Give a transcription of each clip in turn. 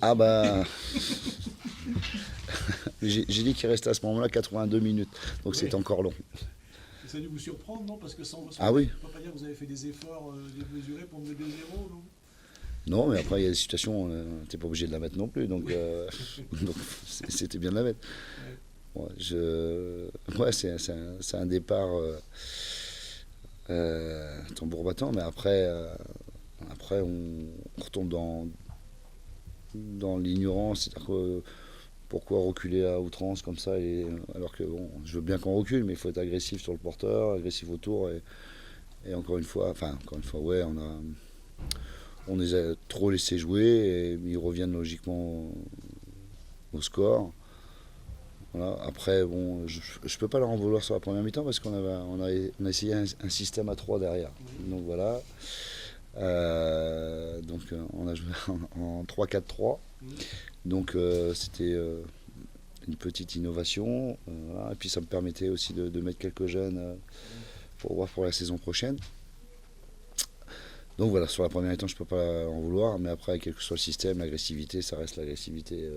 Ah bah, j'ai dit qu'il restait à ce moment-là 82 minutes, donc Oui. c'était encore long. Ça a dû vous surprendre, non? Parce que sans Ah oui. on peut pas dire que vous avez fait des efforts démesurés pour mener 2-0, non? Non, mais après il y a des situations, t'es pas obligé de la mettre non plus, donc, Oui. donc c'était bien de la mettre. Ouais. Ouais, c'est un départ tambour battant, mais après on retombe dans l'ignorance, c'est-à-dire que pourquoi reculer à outrance comme ça alors que bon, je veux bien qu'on recule, mais il faut être agressif sur le porteur, agressif autour et encore une fois, ouais, on les a trop laissés jouer et ils reviennent logiquement au score. Voilà. Après, bon, je ne peux pas leur en vouloir sur la première mi-temps parce on a essayé un système à 3 derrière. Oui. Donc voilà. Donc on a joué en 3-4-3. Mm. Donc c'était une petite innovation. Voilà. Et puis ça me permettait aussi de mettre quelques jeunes pour voir pour la saison prochaine. Donc voilà, sur la première mi-temps, je ne peux pas en vouloir, mais après, quel que soit le système, l'agressivité, ça reste l'agressivité.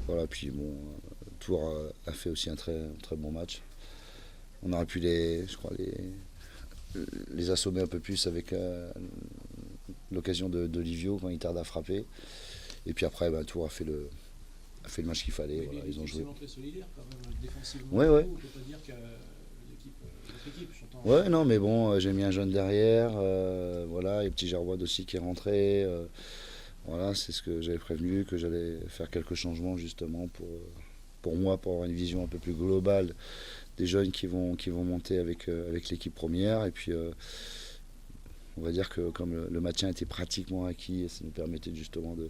Voilà, puis bon, Tours a fait aussi un très bon match. On aurait pu les assommer un peu plus avec l'occasion de Livio quand il tarde à frapper. Et puis après, Tours a fait le match qu'il fallait. Mais Voilà, ils ont joué. très solidaire quand même, défensivement. Ouais, ouais. On ne peut pas dire que votre équipe, j'entends. Ouais, non, mais bon, j'ai mis un jeune derrière. Voilà, et petit Gerbois aussi qui est rentré. Voilà, c'est ce que j'avais prévenu, que j'allais faire quelques changements justement pour moi, pour avoir une vision un peu plus globale des jeunes qui vont monter avec l'équipe première. Et puis, on va dire que comme le maintien était pratiquement acquis, ça nous permettait justement de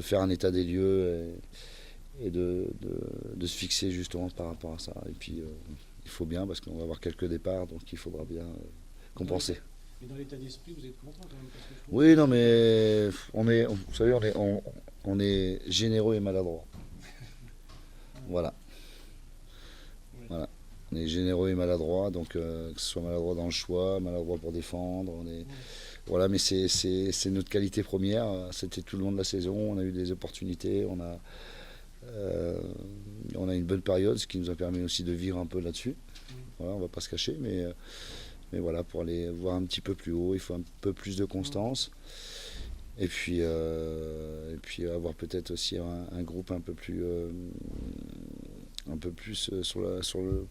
faire un état des lieux et de se fixer justement par rapport à ça. Et puis, il faut bien, parce qu'on va avoir quelques départs, donc il faudra bien compenser. Mais dans l'état d'esprit, vous êtes content quand même parce que je trouve Oui, non, mais vous savez, on est généreux et maladroit. Voilà. Ouais. Voilà. On est généreux et maladroit, donc que ce soit maladroit dans le choix, maladroit pour défendre. Voilà, mais c'est notre qualité première. C'était tout le long de la saison. On a eu des opportunités. On a une bonne période, ce qui nous a permis aussi de vivre un peu là-dessus. Voilà, on ne va pas se cacher, mais voilà, pour aller voir un petit peu plus haut, il faut un peu plus de constance. Et puis avoir peut-être aussi un groupe un peu plus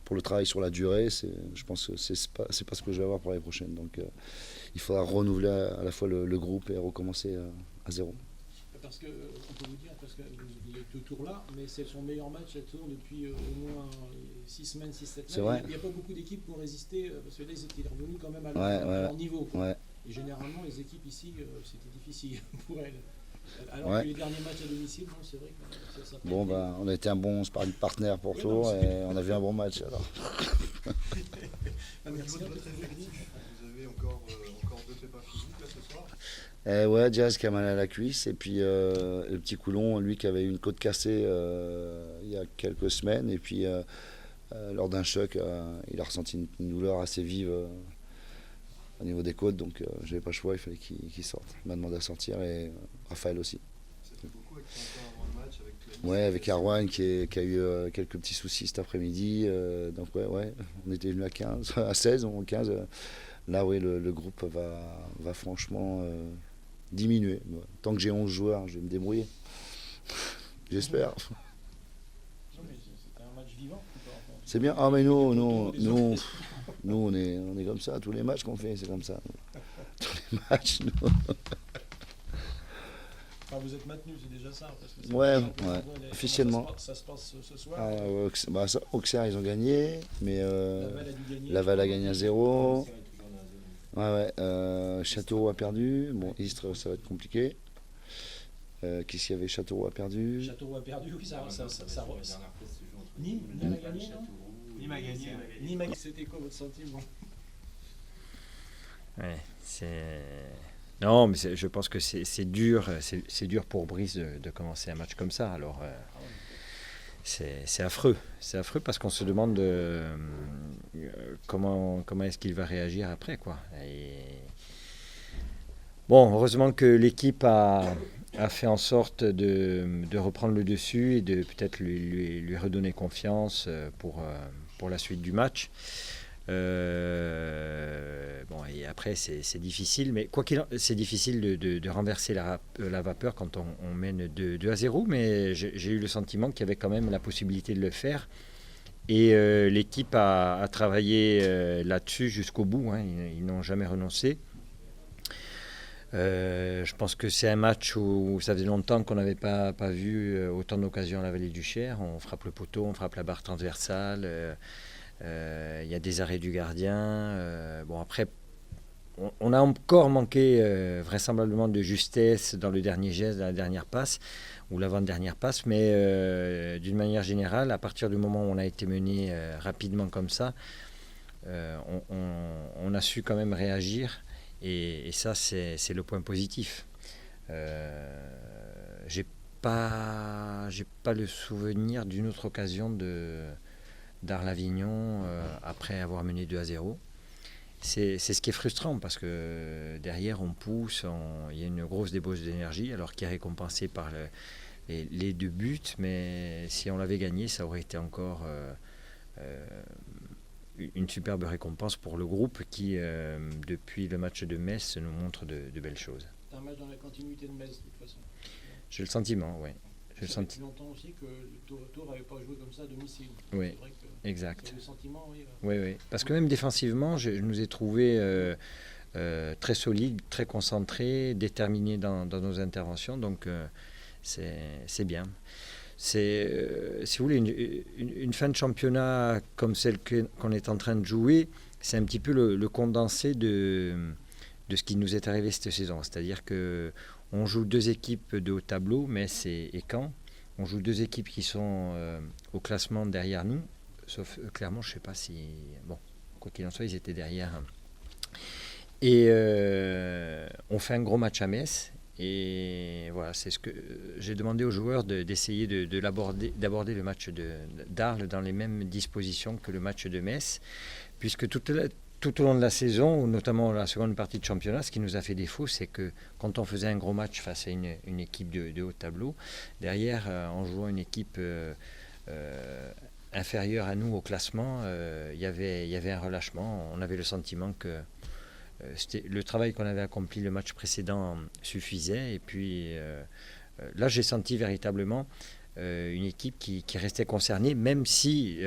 pour le travail sur la durée. Je pense que c'est pas ce que je vais avoir pour l'année prochaine. Donc il faudra renouveler à la fois le groupe et recommencer à zéro. Parce que, on peut vous dire, parce que vous êtes de Tours là, mais c'est son meilleur match à Tours depuis au moins 6 semaines, 6-7 semaines. C'est vrai. Il n'y a pas beaucoup d'équipes qui ont résisté, parce que là, ils étaient revenus quand même à leur niveau. Ouais. Et généralement, les équipes ici, c'était difficile pour elles. Alors Ouais. que les derniers matchs à domicile, non, c'est vrai que ça Bon, on a été un bon sparring partner pour Tours et on a vu un bon match alors. Ah, merci. Au niveau de votre effectif, vous avez encore 2 prépas physiques là ce soir. Ouais, Diaz qui a mal à la cuisse et puis le petit Coulon, lui qui avait une côte cassée il y a quelques semaines et puis lors d'un choc, il a ressenti une douleur assez vive au niveau des côtes, donc j'avais pas le choix, il fallait qu'il sorte. Il m'a demandé à sortir et Raphaël aussi. C'était beaucoup avec Quentin avant le match, avec Clémy. Ouais, avec Arwan qui a eu quelques petits soucis cet après-midi, donc ouais, on était venu à 15, à 16 ou 15. Là, oui, le groupe va franchement diminuer. Tant que j'ai 11 joueurs, je vais me débrouiller. J'espère. Non, mais c'était un match vivant. C'est bien. Ah, mais nous, on est comme ça. Tous les matchs qu'on fait, c'est comme ça. Tous les matchs, nous. Enfin, vous êtes maintenu, c'est déjà ça. Parce que Ouais, officiellement. Ça se passe ce soir. Auxerre, ils ont gagné, mais Laval a dû gagner. Laval a gagné à 0. Ouais. Châteauroux a perdu. Bon, Istres, ça va être compliqué. Qu'est-ce qu'il y avait? Châteauroux a perdu. Châteauroux a perdu, oui, ça Nîmes a gagné, non? Nîmes a gagné. Nîmes a gagné. C'était quoi votre sentiment? Ouais, non, mais je pense que c'est dur pour Brice de commencer un match comme ça. Alors, c'est affreux. C'est affreux parce qu'on se demande comment est-ce qu'il va réagir après, quoi. Bon, heureusement que l'équipe a a fait en sorte de reprendre le dessus et de peut-être lui redonner confiance pour la suite du match. Bon, et après c'est difficile, mais quoi qu'il en c'est difficile de renverser la vapeur quand on mène 2-0, mais j'ai eu le sentiment qu'il y avait quand même la possibilité de le faire. Et l'équipe a travaillé là-dessus jusqu'au bout, hein. Ils n'ont jamais renoncé. Je pense que c'est un match où ça faisait longtemps qu'on n'avait pas vu autant d'occasions à la Vallée du Cher. On frappe le poteau, on frappe la barre transversale. Il y a des arrêts du gardien. Bon, après, on a encore manqué vraisemblablement de justesse dans le dernier geste, dans la dernière passe ou l'avant-dernière passe. Mais d'une manière générale, à partir du moment où on a été mené rapidement comme ça, on a su quand même réagir. Et ça, c'est le point positif. J'ai pas le souvenir d'une autre occasion d'Arles-Avignon après avoir mené 2-0. C'est ce qui est frustrant parce que derrière on pousse, il y a une grosse débauche d'énergie alors qui est récompensée par les 2 buts, mais si on l'avait gagné, ça aurait été encore une superbe récompense pour le groupe qui, depuis le match de Metz, nous montre de belles choses. C'est un match dans la continuité de Metz, de toute façon. J'ai le sentiment, oui. Ça fait longtemps aussi que Tours n'avait pas joué comme ça à domicile. Oui, c'est vrai que exact. c'est le sentiment, oui. Oui. Parce que même défensivement, je nous ai trouvés très solides, très concentrés, déterminés dans nos interventions. Donc, c'est bien. C'est, si vous voulez, une fin de championnat comme celle qu'on est en train de jouer, c'est un petit peu le condensé de ce qui nous est arrivé cette saison. C'est-à-dire qu'on joue 2 équipes de haut tableau, Metz et Caen. On joue 2 équipes qui sont au classement derrière nous, sauf Clermont, je ne sais pas si... Bon, quoi qu'il en soit, ils étaient derrière. Et on fait un gros match à Metz. Et voilà, c'est ce que j'ai demandé aux joueurs d'essayer d'aborder le match d'Arles dans les mêmes dispositions que le match de Metz, puisque tout au long de la saison, notamment la seconde partie de championnat, ce qui nous a fait défaut, c'est que quand on faisait un gros match face à une équipe de haut tableau, derrière, en jouant une équipe inférieure à nous au classement, il y avait un relâchement. On avait le sentiment que le travail qu'on avait accompli le match précédent suffisait. Et puis là, j'ai senti véritablement une équipe qui restait concernée, même si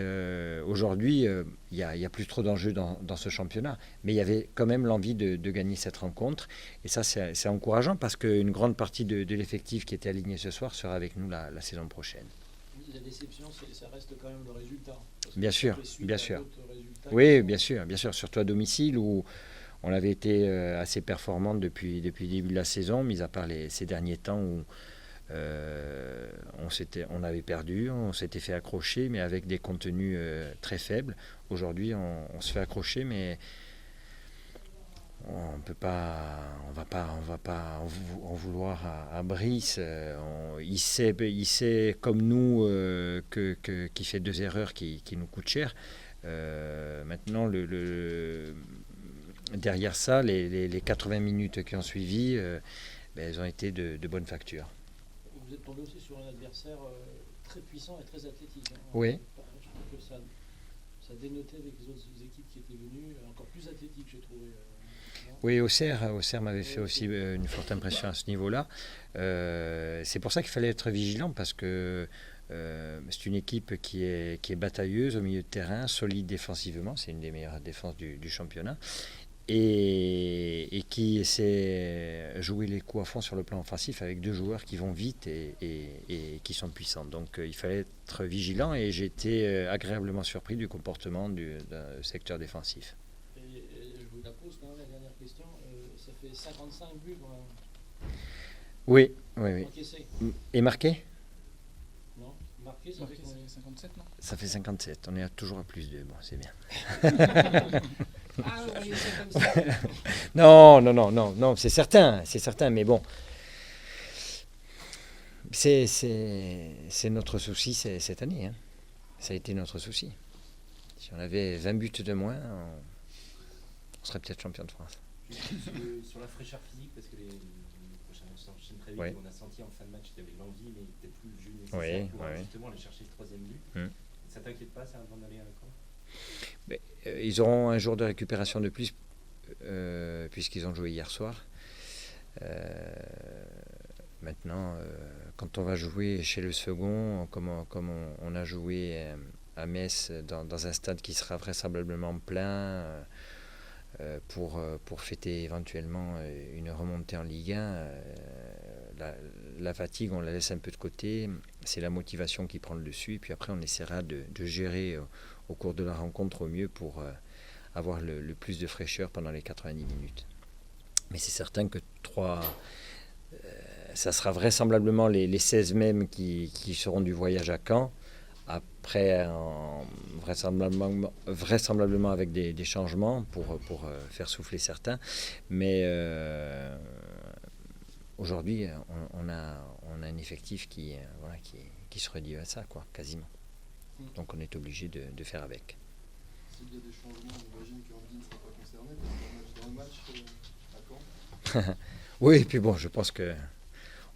aujourd'hui, il y a plus trop d'enjeux dans ce championnat. Mais il y avait quand même l'envie de gagner cette rencontre. Et ça, c'est encourageant parce qu'une grande partie de l'effectif qui était aligné ce soir sera avec nous la saison prochaine. La déception, ça reste quand même le résultat. Bien sûr. Oui, bien sûr. Surtout à domicile où on avait été assez performant depuis le début de la saison, mis à part ces derniers temps où on avait perdu, on s'était fait accrocher, mais avec des contenus très faibles. Aujourd'hui, on se fait accrocher, mais on va pas en vouloir à Brice. Il sait comme nous qu'il fait 2 erreurs qui nous coûtent cher. Maintenant, derrière ça, les 80 minutes qui ont suivi, elles ont été de bonne facture. Vous êtes tombé aussi sur un adversaire très puissant et très athlétique. Hein. Oui. Je trouve que ça dénotait avec les autres équipes qui étaient venues, encore plus athlétique, j'ai trouvé. Oui, Auxerre m'avait fait aussi une forte impression à ce niveau-là. C'est pour ça qu'il fallait être vigilant parce que c'est une équipe qui est batailleuse au milieu de terrain, solide défensivement, c'est une des meilleures défenses du championnat. Et qui essaie de jouer les coups à fond sur le plan offensif avec 2 joueurs qui vont vite et qui sont puissants. Donc il fallait être vigilant et j'ai été agréablement surpris du comportement du secteur défensif. Et je vous la pose quand même la dernière question. Ça fait 55 buts quand même. Oui. Encaissé. Et marqué ? Non, marqué, ça fait 57, non ? Ça fait 57. On est toujours à plus de. Bon, c'est bien. Ah, vous voyez ça comme ça. Non, c'est certain, mais bon. C'est notre souci cette année. Hein. Ça a été notre souci. Si on avait 20 buts de moins, on serait peut-être champion de France. Sur la fraîcheur physique, parce que les prochains on s'enchaîne très vite. Ouais. On a senti en fin de match qu'il y avait l'envie, mais peut-être plus le jeu Ouais, nécessaire pour ouais. justement aller chercher le troisième but. Ça t'inquiète pas, ça, avant d'aller à Caen? Ils auront un jour de récupération de plus puisqu'ils ont joué hier soir. Maintenant, quand on va jouer chez le second, comme on a joué à Metz dans un stade qui sera vraisemblablement plein pour fêter éventuellement une remontée en Ligue 1, la fatigue, on la laisse un peu de côté. C'est la motivation qui prend le dessus. Et puis après, on essaiera de gérer au cours de la rencontre au mieux pour avoir le plus de fraîcheur pendant les 90 minutes. Mais c'est certain que ça sera vraisemblablement les 16 mêmes qui seront du voyage à Caen. Après, vraisemblablement avec des changements pour faire souffler certains. Mais aujourd'hui, on a un effectif qui se redit à ça, quoi, quasiment. Donc on est obligé de faire avec. S'il y a des changements, j'imagine qu'Andy ne sera pas concerné parce qu'un match dans le match à Caen. Oui, et puis bon, je pense que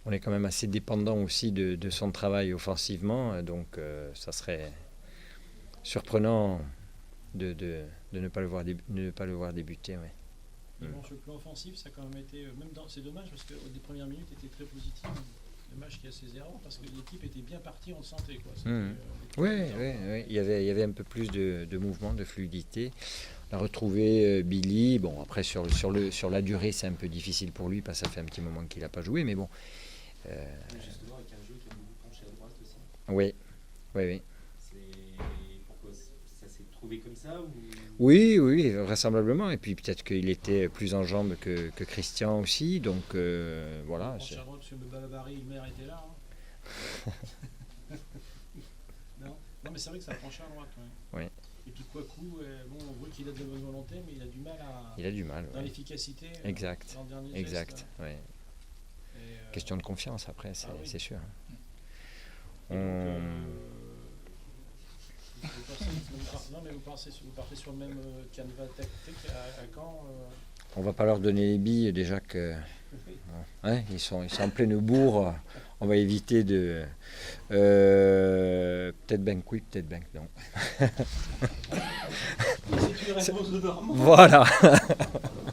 on est quand même assez dépendant aussi de son travail offensivement, donc ça serait surprenant de ne pas le voir débuter. Ouais. Mais bon, sur le plan offensif, ça a quand même été, c'est dommage parce que des premières minutes étaient très positives. Le match qui a ses erreurs parce que l'équipe était bien partie, on le sentait, quoi. Oui, il y avait un peu plus de mouvement, de fluidité. On a retrouvé Billy. Bon, après sur la durée, c'est un peu difficile pour lui parce que ça fait un petit moment qu'il n'a pas joué, mais bon. Justement, avec un jeu qui a beaucoup penché à droite aussi. Oui. Pourquoi ça s'est trouvé comme ça ou... Oui, vraisemblablement. Et puis peut-être qu'il était plus en jambes que Christian aussi. Donc voilà. Penché à droite, parce que Babary, le maire était là. Hein. non, mais c'est vrai que ça penchait à droite. Ouais. Oui. Et tout quoi coup, on voit qu'il a de la bonne volonté, mais il a du mal dans l'efficacité. Exact. Dans le dernier Exact. Geste, Ouais. Question de confiance après, c'est sûr. Vous partez sur le même canevas tactique à Caen. On va pas leur donner les billes déjà que ils sont en pleine bourre. On va éviter de peut-être bank oui, peut-être bank non. C'est une réponse de Normand. Voilà.